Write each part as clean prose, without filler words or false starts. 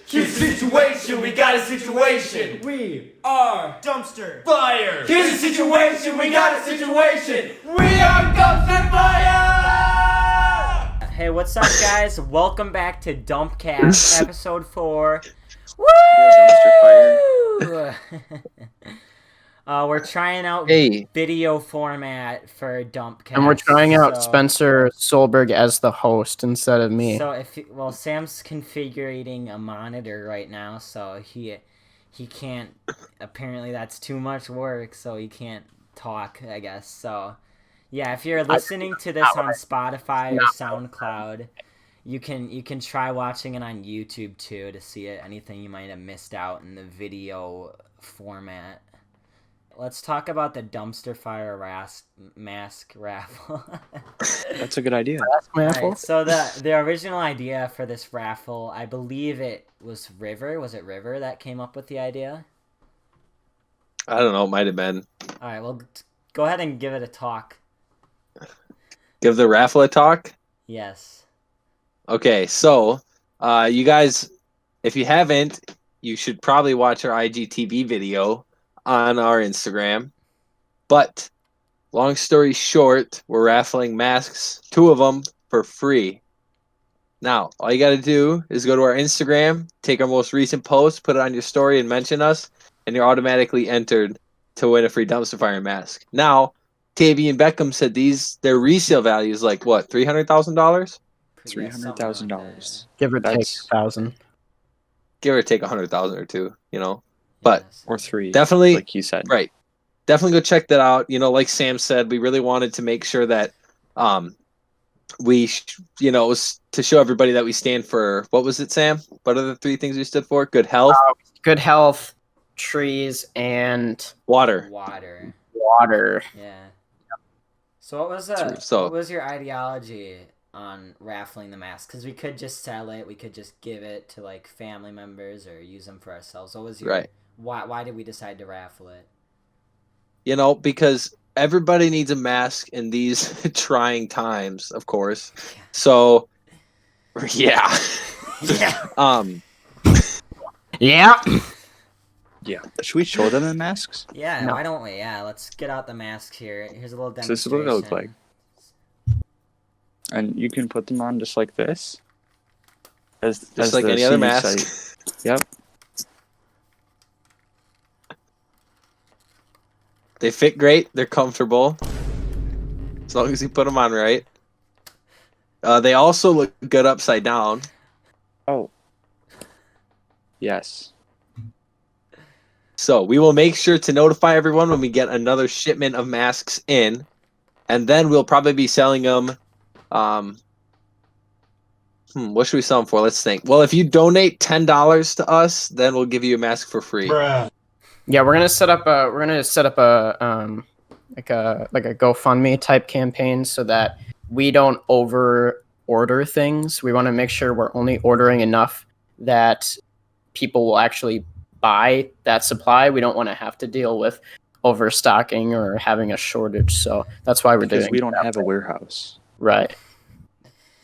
Here's a situation, we got a situation. We are Dumpster Fire. Here's a situation, we got a situation. We are Dumpster Fire! Hey, what's up, guys? Welcome back to Dumpcast, episode 4. Woo! Dumpster We're trying out video format for Dumpcast. And we're trying out Spencer Solberg as the host instead of me. So Sam's configuring a monitor right now, so he can't. Apparently, that's too much work, so he can't talk, I guess. So, yeah, if you're listening to this on Spotify or SoundCloud, you can try watching it on YouTube too to see anything you might have missed out in the video format. Let's talk about the dumpster fire mask raffle. That's a good idea. Right, so the original idea for this raffle, I believe it was River. Was it River that came up with the idea? I don't know. It might have been. All right, well, go ahead and give it a talk. Give the raffle a talk? Yes. Okay, so you guys, if you haven't, you should probably watch our IGTV video on our Instagram. But long story short, we're raffling masks, 2 of them for free. Now, all you got to do is go to our Instagram, take our most recent post, put it on your story, and mention us, and you're automatically entered to win a free dumpster fire mask. Now, Tavian Beckham said their resale value is like what, $300,000? $300,000. Give or take 1,000. Give or take 100,000 or two, you know. But or 3, definitely, like he said. Right. Definitely go check that out. You know, like Sam said, we really wanted to make sure that it was to show everybody that we stand for, what was it, Sam? What are the 3 things we stood for? Good health? Good health, trees, and water. Water. Yeah. So what was your ideology on raffling the mask? Because we could just sell it, we could just give it to like family members or use them for ourselves. What was your why did we decide to raffle it? You know, because everybody needs a mask in these trying times, of course. So yeah. Yeah. Yeah. Should we show them the masks? Yeah, No. Why don't we? Yeah, let's get out the masks here. Here's a little demonstration. So this is what it looks like. And you can put them on just like this. As like any other mask. Yep. They fit great. They're comfortable. As long as you put them on right. They also look good upside down. Oh. Yes. So we will make sure to notify everyone when we get another shipment of masks in. And then we'll probably be selling them. What should we sell them for? Let's think. Well, if you donate $10 to us, then we'll give you a mask for free. Bruh. Yeah, we're gonna set up a like a GoFundMe type campaign so that we don't over order things. We want to make sure we're only ordering enough that people will actually buy that supply. We don't want to have to deal with overstocking or having a shortage. So that's why we're doing it. Because we don't have a warehouse. Right.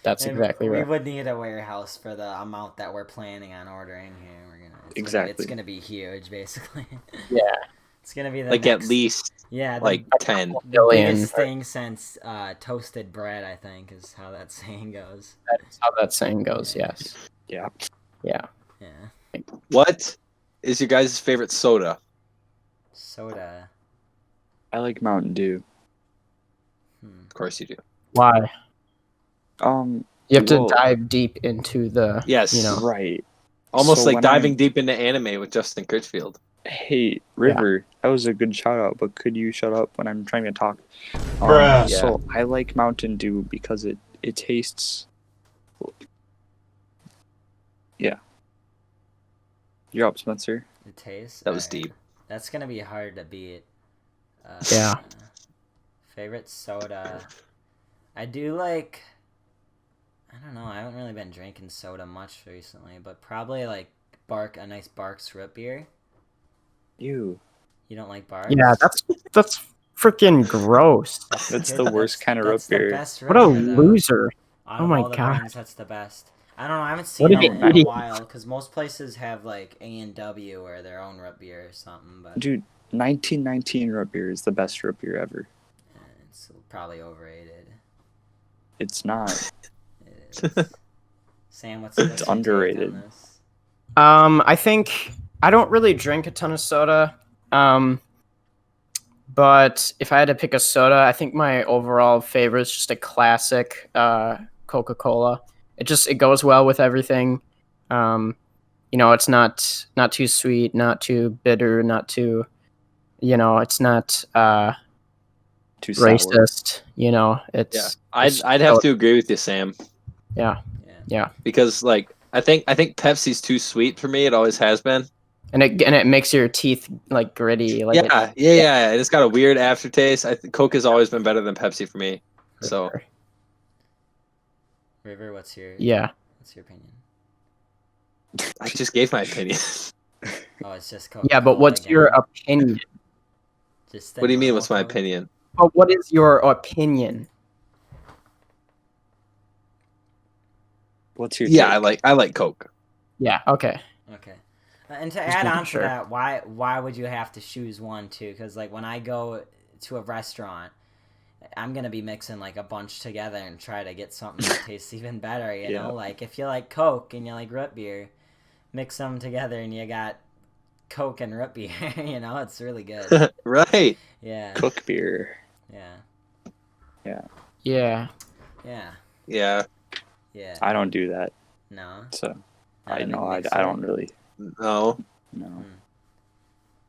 That's exactly right. We would need a warehouse for the amount that we're planning on ordering here. It's gonna be huge, basically. Yeah. It's gonna be at least 10. The biggest thing since toasted bread, I think, is how that saying goes. That is how that saying goes. Yes. Yeah. Yeah. Yeah. What is your guys' favorite soda? Soda. I like Mountain Dew. Of course you do. Why? You have to well, dive deep into the. Yes. Right. Almost So like diving deep into anime with Justin Critchfield. Hey, River, that was a good shout out, but could you shut up when I'm trying to talk? Bruh. So I like Mountain Dew because it tastes. Yeah. You're up, Spencer. The taste. That was deep. That's gonna be hard to beat. Yeah. Favorite soda. I do like. I don't know. I haven't really been drinking soda much recently, but probably like a nice Barks root beer. Ew. You don't like Barks? Yeah, that's freaking gross. That's the worst kind of root beer. What a loser! Oh my god, that's the best. I don't know. I haven't What seen did them he in a eat? while because most places have like A&W or their own root beer or something. But Dude, 1919 root beer is the best root beer ever. it's probably overrated. It's not. It is. Sam, what's your take underrated. on this? I think I don't really drink a ton of soda. But if I had to pick a soda, I think my overall favorite is just a classic Coca-Cola. It goes well with everything. It's not too sweet, not too bitter, not too, it's not Too sour. racist. Yeah, It's I'd have to agree with you, Sam, yeah, because like I think Pepsi's too sweet for me. It always has been. and it makes your teeth like gritty. Like Yeah. It's got a weird aftertaste. I think Coke has always been better than Pepsi for me. So River, what's your opinion? I just gave my opinion. Oh, it's just Coca-Cola. Yeah, but what's again. your opinion? Just What do you mean? normal What's my Coke? opinion? But what is your opinion? What's your Yeah, take? I like Coke. Yeah. Okay. Okay. And to Just add making on sure. to that, why would you have to choose one too? Because like when I go to a restaurant, I'm gonna be mixing like a bunch together and try to get something that tastes even better. You know, like if you like Coke and you like root beer, mix them together and you got Coke and root beer. You know, it's really good. Right. Yeah. Cook beer. Yeah. Yeah. Yeah. Yeah. Yeah. I don't do that. No. So Not I a big know I mixer? don't really. No.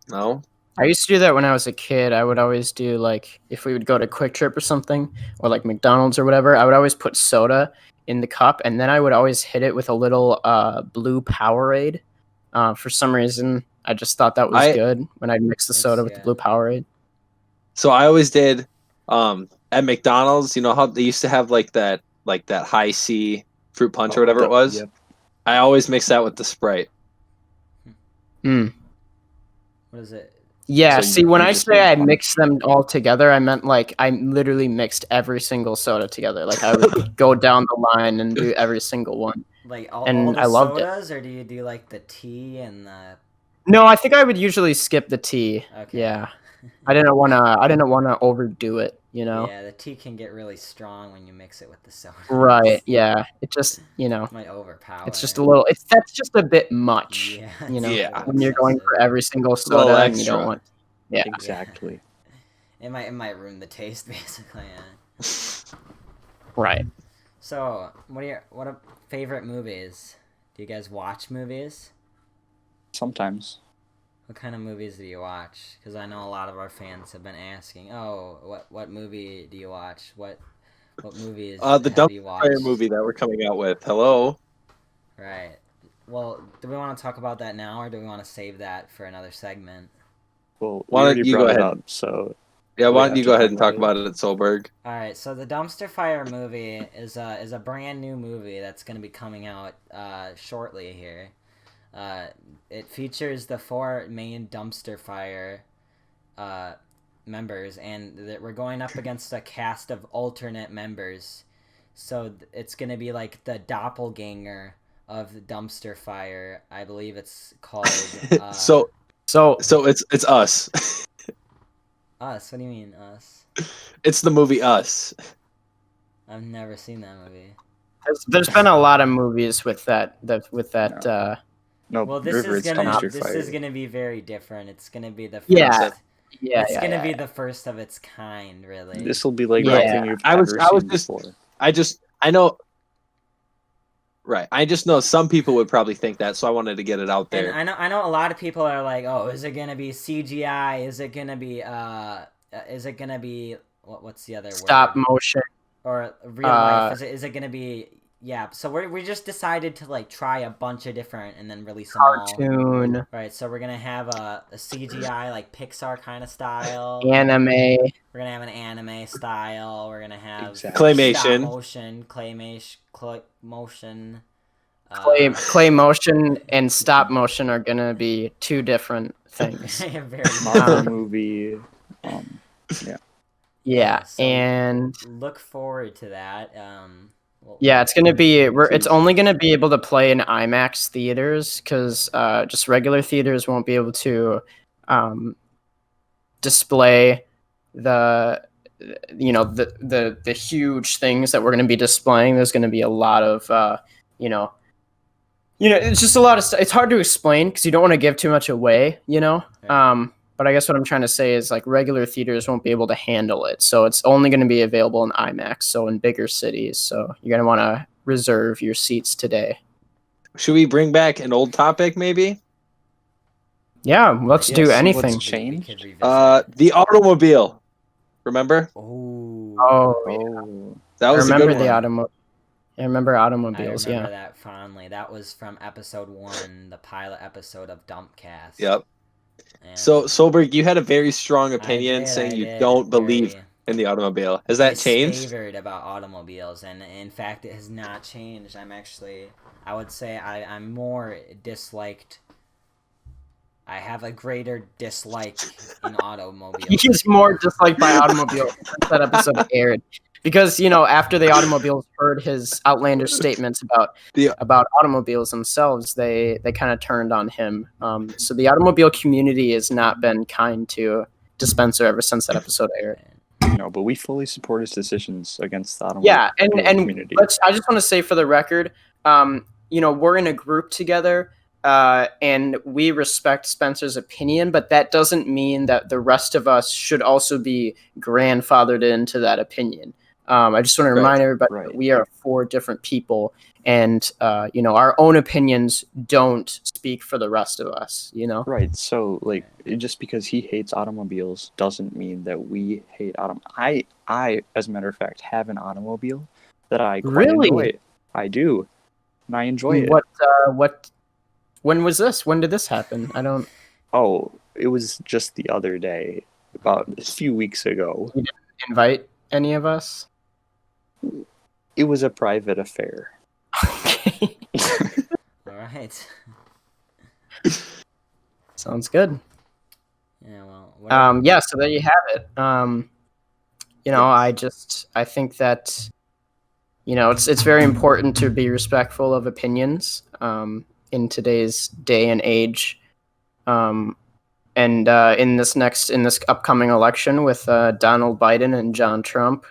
No. I used to do that when I was a kid. I would always do like if we would go to Quick Trip or something, or like McDonald's or whatever. I would always put soda in the cup, and then I would always hit it with a little blue Powerade. For some reason, I just thought that was good when I mixed the soda with the blue Powerade. So I always did at McDonald's, you know how they used to have like that high C fruit punch or whatever it was? Yep. I always mix that with the Sprite. Mm. What is it? Yeah, So see, you when I just say made I punch. mixed them all together, I meant like I literally mixed every single soda together. Like I would go down the line and do every single one. Like all And the I loved it. sodas, or do you do like the tea and the? No, I think I would usually skip the tea. Okay. Yeah, I didn't wanna overdo it. Yeah, the tea can get really strong when you mix it with the soda. Right? Yeah, it just Might overpower. it's just a little. That's just a bit much. Yeah. Yeah. When you're going for every single a little soda and you don't extra. want. Yeah. Exactly. It might ruin the taste basically. Yeah. Right. So, what are favorite movies? Do you guys watch movies? Sometimes. What kind of movies do you watch? Because I know a lot of our fans have been asking, "Oh, what movie do you watch? What movies The have you Dumpfire watched?" movie that we're coming out with. Hello. Right. Well, do we want to talk about that now, or do we want to save that for another segment? Well, we Why don't already you go brought it ahead? up, so Yeah, we why have don't you to go ahead talk and talk about about it at Solberg? All right. So the Dumpster Fire movie is a brand new movie that's going to be coming out shortly here. It features the 4 main Dumpster Fire members, and we're going up against a cast of alternate members. So it's going to be like the doppelganger of the Dumpster Fire. I believe it's called So it's us. Us. What do you mean us? It's the movie Us. I've never seen that movie. There's been a lot of movies with that. no. Well, this River, is it's gonna Dumpster this Fire. is gonna be very different. It's gonna be the first. Yeah. Yeah. It's yeah, gonna yeah, be yeah. the first of its kind, really. This will be like Yeah. nothing you've I was ever seen just- before. I know. Right. I just know some people would probably think that, so I wanted to get it out there. And I know a lot of people are like, oh, is it gonna be CGI? Is it gonna be what's the other Stop word? motion. Or real life? Is it gonna be? Yeah. So we just decided to like try a bunch of different and then release them all. Cartoon. Right. So we're gonna have a CGI like Pixar kind of style. Anime. We're gonna have an anime style. We're gonna have Exactly. Claymation. stop motion, clay motion. Clay motion and stop motion are gonna be 2 different things. Very Marvel much. movie. Yeah. Yeah, so- and Look forward to that. Yeah, it's gonna be. It's Tuesday. only gonna be able to play in IMAX theaters because just regular theaters won't be able to display the the huge things that we're gonna be displaying. There's gonna be a lot of it's just a lot of stuff. It's hard to explain because you don't want to give too much away. Right. But I guess what I'm trying to say is like regular theaters won't be able to handle it. So it's only going to be available in IMAX. So in bigger cities. So you're going to want to reserve your seats today. Should we bring back an old topic, maybe? Yeah, let's Yeah, do see anything. what's We changed? could revisit it. The automobile. Remember? Ooh. Oh, yeah. Oh, That I was a remember good the one. I remember I automobiles. remember Yeah. that fondly. That was from episode 1, the pilot episode of Dumpcast. Yep. And So, Solberg, you had a very strong opinion I saying you did, don't believe very in the automobile. Has that changed? disfavored about automobiles, and in fact, it has not changed. I would say I'm more disliked. I have a greater dislike in automobiles. He's more disliked by automobiles since that episode aired. Because, after the automobiles heard his outlandish statements The about automobiles themselves, they kind of turned on him. So the automobile community has not been kind to Spencer ever since that episode aired. no, but we fully support his decisions against the automobile Yeah, and community. I just want to say for the record, we're in a group together, and we respect Spencer's opinion, but that doesn't mean that the rest of us should also be grandfathered into that opinion. I just want to remind everybody that we are 4 different people, and our own opinions don't speak for the rest of us. Right. So, just because he hates automobiles doesn't mean that we hate I, as a matter of fact, have an automobile that I quite enjoy. I do, and I enjoy it. What? When was this? When did this happen? I don't. Oh, it was just the other day, about a few weeks ago. You didn't invite any of us. It was a private affair. Okay. All right. Sounds good. Yeah. Well. Yeah. So there you have it. I think that it's very important to be respectful of opinions in today's day and age. And in this upcoming election with Donald Biden and John Trump,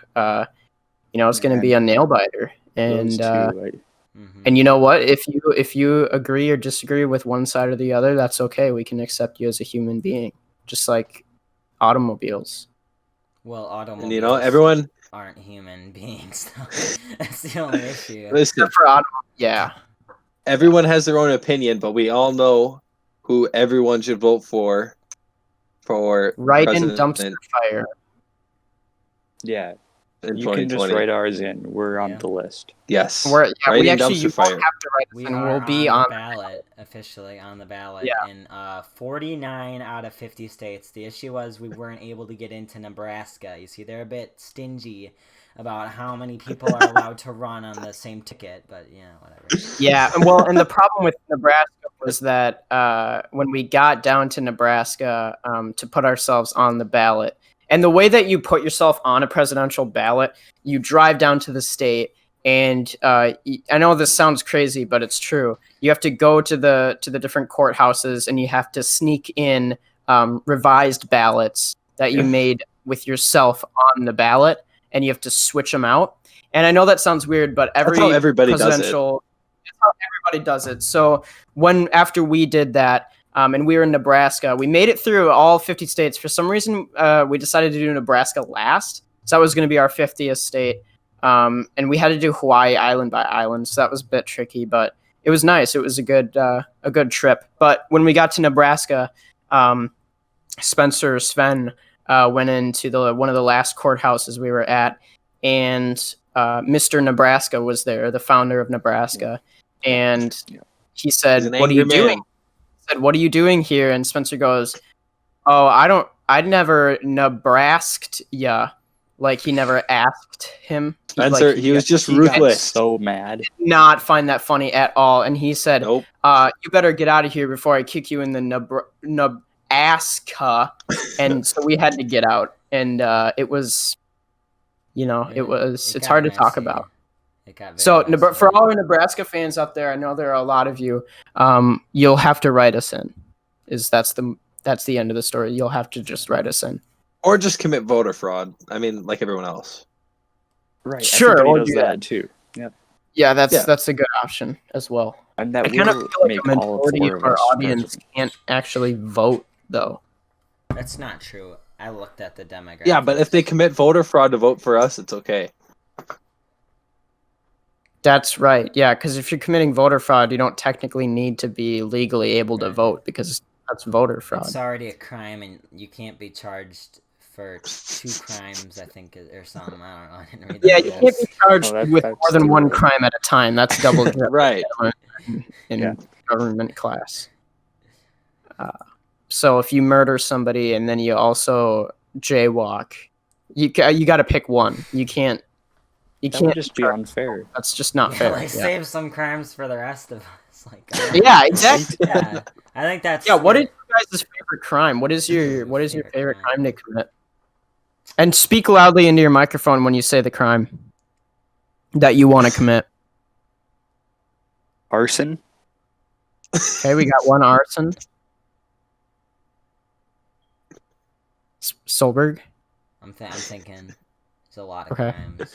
it's going to be a nail biter. And Those two, and you know what? If you agree or disagree with one side or the other, that's okay. We can accept you as a human being, just like automobiles. Well, automobiles. And everyone aren't human beings. That's the only issue. Listen, yeah. Everyone has their own opinion, but we all know who everyone should vote for Write in president dumpster fire. Yeah. in You can just 2020. write ours in. We're on the list. Yes. We Write in actually dumpster you fire. won't have to write this We in. are We'll be on on the ballot, officially on the ballot, Yeah. in 49 out of 50 states. The issue was we weren't able to get into Nebraska. You see, they're a bit stingy about how many people are allowed to run on the same ticket, but whatever. Yeah, well, and the problem with Nebraska was that when we got down to Nebraska to put ourselves on the ballot, and the way that you put yourself on a presidential ballot, you drive down to the state, and I know this sounds crazy, but it's true. You have to go to the different courthouses, and you have to sneak in revised ballots that you made with yourself on the ballot, and you have to switch them out. And I know that sounds weird, but That's how everybody does it. that's how everybody does it. So after we did that, and we were in Nebraska, we made it through all 50 states. For some reason, we decided to do Nebraska last. So that was going to be our 50th state. And we had to do Hawaii island by island. So that was a bit tricky, but it was nice. It was a good trip. But when we got to Nebraska, Sven went into one of the last courthouses we were at, and Mr. Nebraska was there, the founder of Nebraska, and he said, He's an "What are you angry doing?" man. He said, "What are you doing here?" And Spencer goes, "Oh, I never Nebrasked ya." Like he never asked him. Spencer, he was just He got ruthless. so mad. Did not find that funny at all, and he said, Nope. "You better get out of here before I kick you in the Nebraska." And so we had to get out, and it was, it's got hard to talk messy. about. It got very So, messy. for all our Nebraska fans out there, I know there are a lot of you. You'll have to write us in. That's the end of the story. You'll have to just write us in. Or just commit voter fraud. I mean, like everyone else. Right. Sure, Everybody or does do that too. Yep. Yeah, Yeah. that's a good option as well. And that I kind of will feel like make a all majority four of of our us audience president. can't actually vote, though. That's not true. I looked at the demographics. Yeah, but if they commit voter fraud to vote for us, it's okay. That's right. Yeah, because if you're committing voter fraud, you don't technically need to be legally able to Right. vote because that's voter fraud. It's already a crime, and you can't be charged for 2 crimes, I think, or something. I don't know. I didn't read Yeah, the you can't rules. be charged No, with that's more than too one early. crime at a time. That's double jeopardy Right. in Yeah. government class. So if you murder somebody and then you also jaywalk, you got to pick one. You can't. That would just be unfair. That's just not Yeah, fair. like Yeah. save some crimes for the rest of us. Like, I don't know. Yeah, exactly. Yeah, I think that's. Yeah, what is your guys' favorite crime? What is your favorite crime to commit? And speak loudly into your microphone when you say the crime that you want to commit. Arson? Okay, we got one arson. Solberg. I'm thinking. It's a lot of Okay. crimes.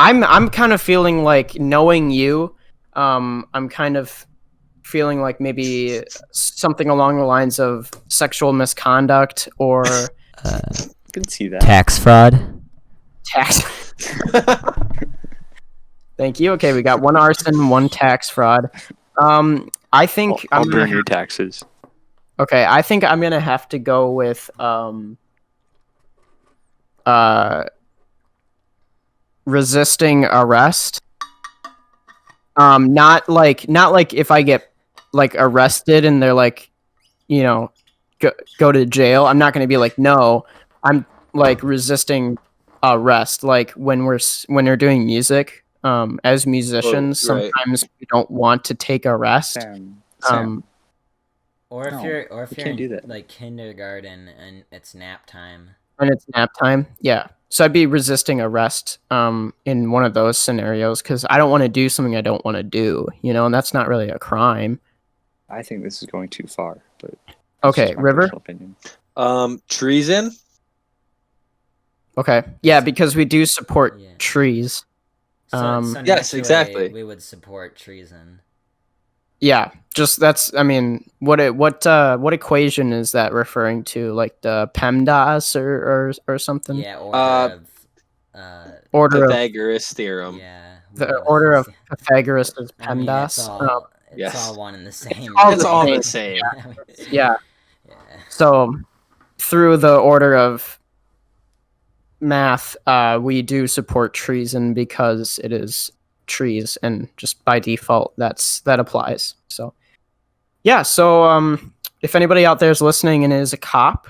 I'm kind of feeling like, knowing you, I'm kind of feeling like maybe something along the lines of sexual misconduct or I can see that. Tax fraud. tax. Thank you. Okay, we got one arson, one tax fraud. I think I'll I'm gonna burn your taxes. Okay, I think I'm gonna have to go with resisting arrest. Not like if I get like arrested and they're like, go to jail. I'm not gonna be like, no. I'm like resisting arrest. Like when we're doing music, as musicians, Oh, right. sometimes we don't want to take a rest. Sam, Or if No, you're you can't do in that. like kindergarten and it's nap time. When it's nap time, yeah. So I'd be resisting arrest in one of those scenarios because I don't want to do something I don't want to do, and that's not really a crime. I think this is going too far, but that's Okay, just my River? personal opinion. Treason. Okay, yeah, because we do support Yeah. trees. So Yes, naturally, exactly. We would support treason. Yeah, just that's. I mean, what equation is that referring to? Like the PEMDAS or something? Yeah, order of. Order of Pythagoras theorem. Yeah. the order of Pythagoras is I mean, PEMDAS. it's all Yes. one and the same. all It's the all same. the same. Yeah. Yeah. So through the order of math, we do support treason because it is trees, and just by default that applies. So yeah, so if anybody out there is listening and is a cop,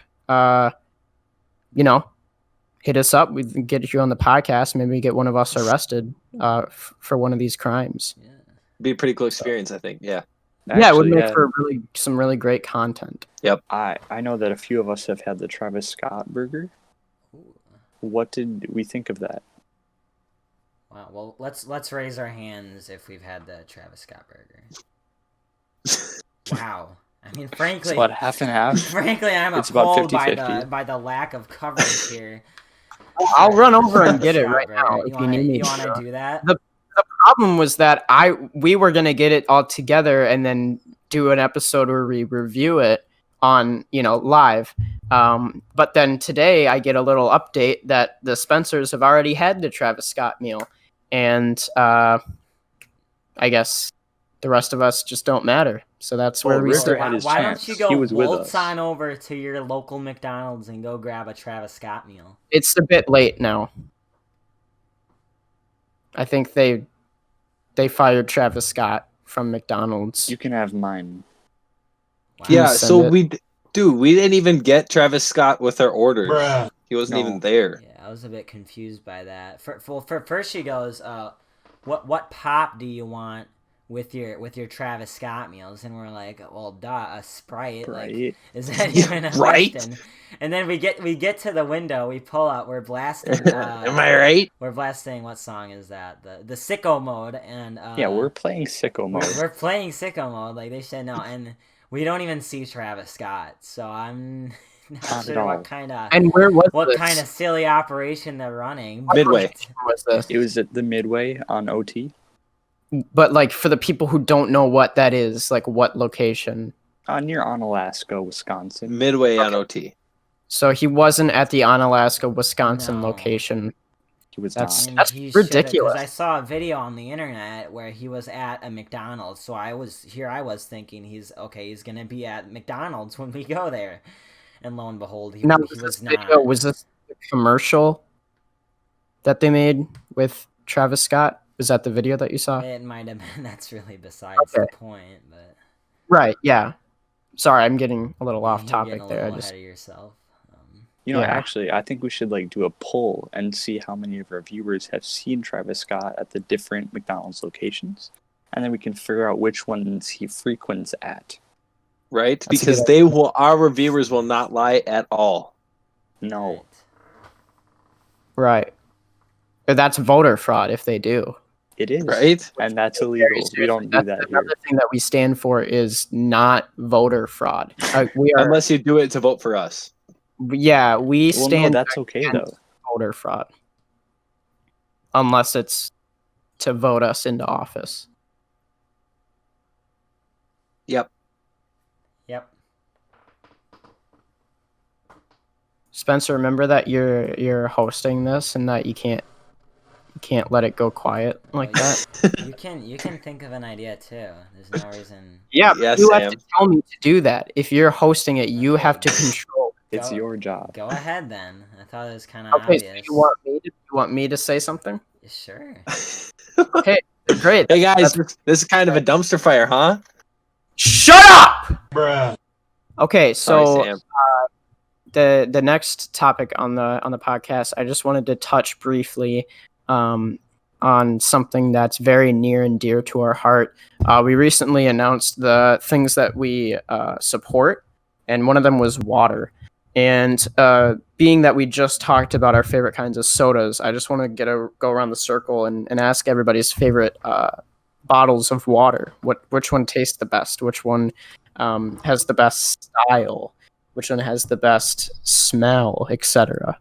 hit us up. We can get you on the podcast. Maybe get one of us arrested for one of these crimes. Yeah. Be a pretty cool experience, I think. Yeah. Yeah, it would Actually, make for some really great content. I know that a few of us have had the Travis Scott burger. Ooh. What did we think of that? Wow. Well, let's raise our hands if we've had the Travis Scott burger. Wow. I mean, frankly, It's about half and half. frankly, I'm It's about appalled by 50-50. the lack of coverage here. I'll run over and get it Scott right burger. now if you need me You want to. to do that? The problem was that we were gonna get it all together and then do an episode where we review it on live. But then today I get a little update that the Spencers have already had the Travis Scott meal, and I guess the rest of us just don't matter. So that's where we River start. had his Why don't chance. you go He was with waltz us. on over to your local McDonald's and go grab a Travis Scott meal? It's a bit late now. I think they fired Travis Scott from McDonald's. You can have mine. Wow. Yeah. Send So it. we didn't even get Travis Scott with our orders. Bruh. He wasn't No. even there. Yeah, I was a bit confused by that. For first she goes, what pop do you want? with your Travis Scott meals, and we're like, well, duh, a Sprite. Like, Right. is that even a Right? question? And then we get to the window, we pull out, we're blasting. Am I right? We're blasting. What song is that? The sicko mode, and Yeah, we're playing sicko mode. we're playing sicko mode. Like they said no, and we don't even see Travis Scott. So I'm not Not at sure all. what kind of And where was what this? kind of silly operation they're running. Midway. Where was this? It was at the Midway on OT. But like for the people who don't know what that is, like what location? Near Onalaska, Wisconsin. Midway on OT. So he wasn't at the Onalaska, Wisconsin No. location. He was That's- not. And he should've- ridiculous. 'cause I saw a video on the internet where he was at a McDonald's. So I was thinking he's gonna be at McDonald's when we go there, and lo and behold, he Now, was not. was this the commercial that they made with Travis Scott? Was that the video that you saw? It might have been. That's really besides Okay. the point, but Right. Yeah. Sorry, I'm getting a little off you're topic getting a there. I little just ahead of yourself. You know, Yeah. actually, I think we should like do a poll and see how many of our viewers have seen Travis Scott at the different McDonald's locations, and then we can figure out which ones he frequents at. Right? That's a Because good our reviewers will not lie at all. No, Right. right. But that's voter fraud if they do. it is, Right? and that's Very illegal. We seriously. don't do That's that here. another thing that we stand for is not voter fraud. We are, Unless you do it to vote for us. yeah, we Well, no, stand that's okay though. against voter fraud, unless it's to vote us into office. Yep. Yep. Spencer, remember that you're hosting this and that you can't let it go quiet like Well, that. You can think of an idea too. There's no reason. Yeah, Yeah, you have Sam. to tell me to do that. If you're hosting it, you have to control. It's Go- your job. Go ahead then. I thought it was kind of Okay, obvious. so you want me to say something? Sure. Okay, great. Hey guys, this is kind of a dumpster fire, huh? Shut up. Bruh. Okay, Sorry, so Sam. the next topic on the podcast, I just wanted to touch briefly on something that's very near and dear to our heart. We recently announced the things that we support, and one of them was water. And being that we just talked about our favorite kinds of sodas, I just want to go around the circle and ask everybody's favorite bottles of water. Which one tastes the best? Which one has the best style? Which one has the best smell, etc.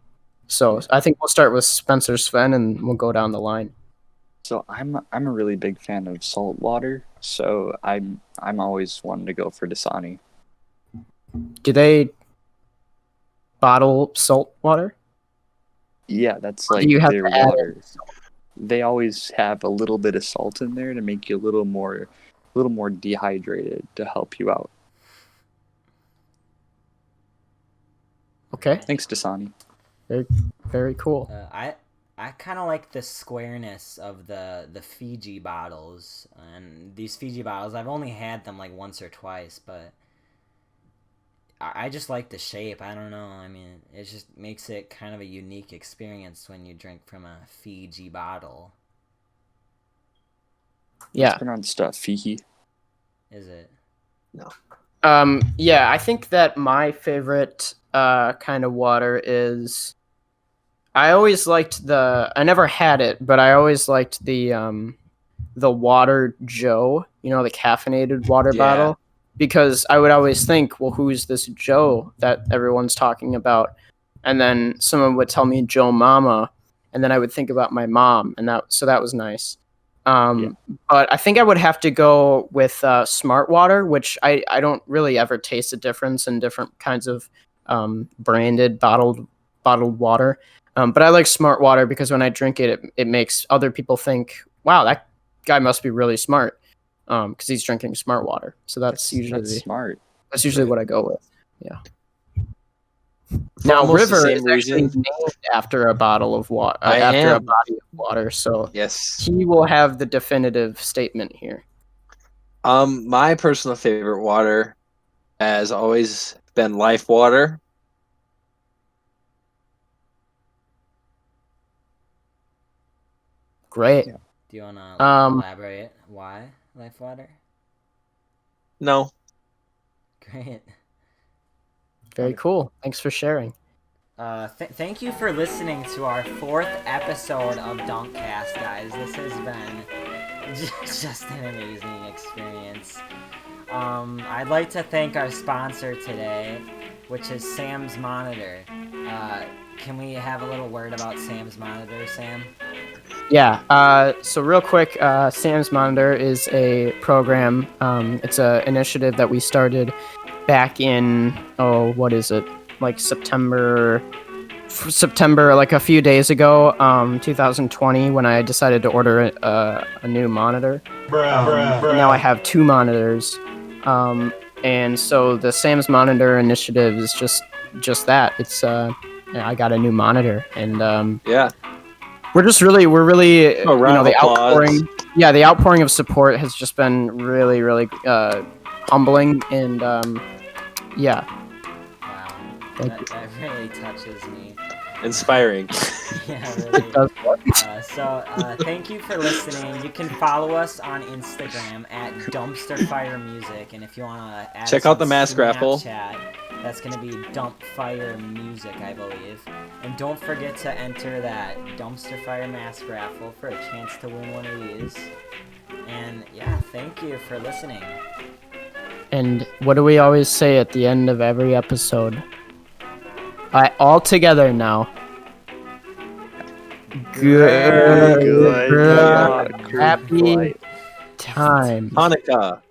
So I think we'll start with Spencer Sven, and we'll go down the line. So I'm a really big fan of salt water. So I'm always wanting to go for Dasani. Do they bottle salt water? Yeah, that's Or like do you have their to add water. They always have a little bit of salt in there to make you a little more dehydrated to help you out. Okay, Thanks, Dasani. very cool. I kind of like the squareness of the Fiji bottles, and these Fiji bottles, I've only had them like once or twice, but I just like the shape. I don't know. I mean, it just makes it kind of a unique experience when you drink from a Fiji bottle. Yeah. It's pronounced Fiji. Is it? Yeah, I think that my favorite kind of water is. I always liked I never had it, but I always liked the water Joe. You know, the caffeinated water Yeah. bottle. Because I would always think, well, who's this Joe that everyone's talking about? And then someone would tell me Joe Mama, and then I would think about my mom, and that was nice. But I think I would have to go with Smart Water, which I don't really ever taste a difference in different kinds of branded bottled water. But I like Smart Water because when I drink it, it makes other people think, wow, that guy must be really smart. Because he's drinking Smart Water, so that's usually smart. That's usually what I go with. Yeah. For Now, almost the River same is actually reason. named after a bottle of water, I after a am. body of water. So Yes. he will have the definitive statement here. My personal favorite water has always been Life Water. Great. Yeah. Do you wanna Um, elaborate why life water? No. Great. Very cool. Thanks for sharing. Thank you for listening to our 4th episode of Dumpcast, guys. This has been just an amazing experience. I'd like to thank our sponsor today, which is Sam's Monitor. Can we have a little word about Sam's Monitor, Sam? Yeah. So real quick, Sam's Monitor is a program. It's an initiative that we started back in what is it? Like September, like a few days ago, 2020, when I decided to order a new monitor. And now I have 2 monitors. And so the Sam's Monitor initiative is just that. It's I got a new monitor, and Yeah. we're really A round of the applause. outpouring. Yeah, the outpouring of support has just been really humbling, and yeah. Wow, Thank you. that really touches me. Inspiring. Yeah, really. It does work. So thank you for listening. You can follow us on Instagram at dumpfiremusic, and if you want to add Check us out the on mask raffle. Snapchat, that's going to be dumpfiremusic, I believe. And don't forget to enter that dumpster fire mask raffle for a chance to win one of these. And yeah, thank you for listening. And what do we always say at the end of every episode? All together now. Very good. Good. Yeah, Happy great. time. Hanukkah.